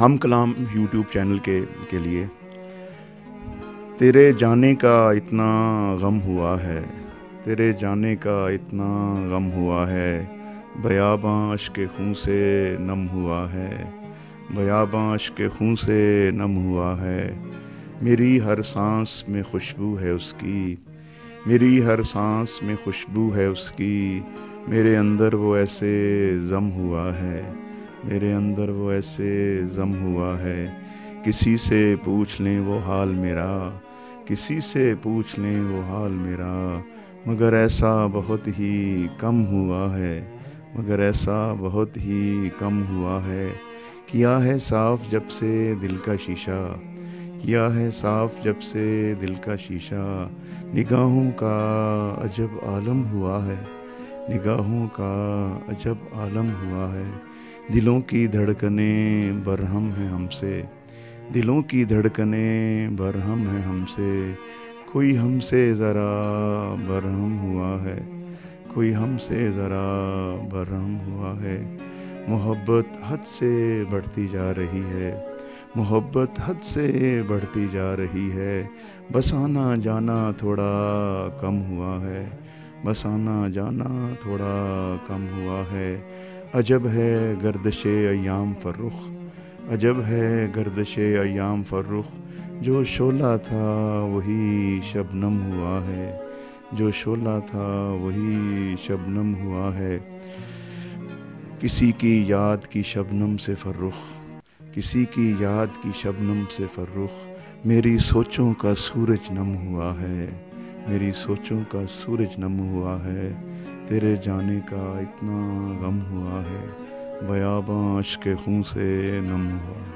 ہم کلام YouTube channel کے لیے تیرے جانے کا اتنا غم ہوا ہے، تیرے جانے کا اتنا غم ہوا ہے، بیاباں اشک خوں سے نم ہوا ہے، بیاباں اشک خوں سے نم ہوا ہے، میری ہر سانس میں خوشبو ہے اس کی، میری ہر سانس میں خوشبو ہے اس کی، میرے اندر وہ ایسے ضم ہوا ہے، میرے اندر وہ ایسے ضم ہوا ہے، کسی سے پوچھ لیں وہ حال میرا، کسی سے پوچھ لیں وہ حال میرا، مگر ایسا بہت ہی کم ہوا ہے، مگر ایسا بہت ہی کم ہوا ہے، کیا ہے صاف جب سے دل کا شیشہ، کیا ہے صاف جب سے دل کا شیشہ، نگاہوں کا عجب عالم ہوا ہے، نگاہوں کا عجب عالم ہوا ہے، دلوں کی دھڑکنیں برہم ہیں ہم سے، دلوں کی دھڑکنیں برہم ہیں ہم سے، کوئی ہم سے ذرا برہم ہوا ہے، کوئی ہم سے ذرا برہم ہوا ہے، محبت حد سے بڑھتی جا رہی ہے، محبت حد سے بڑھتی جا رہی ہے، بس آنا جانا تھوڑا کم ہوا ہے، بس آنا جانا تھوڑا کم ہوا ہے، عجب ہے گردش ایام فرخ، عجب ہے گردش ایام فرخ، جو شعلہ تھا وہی شبنم ہوا ہے، جو شعلہ تھا وہی شبنم ہوا ہے، کسی کی یاد کی شبنم سے فرخ، کسی کی یاد کی شبنم سے فرخ، میری سوچوں کا سورج نم ہوا ہے، میری سوچوں کا سورج نم ہوا ہے، تیرے جانے کا اتنا غم ہوا ہے، بیاباں اشک خوں سے نم ہوا ہے۔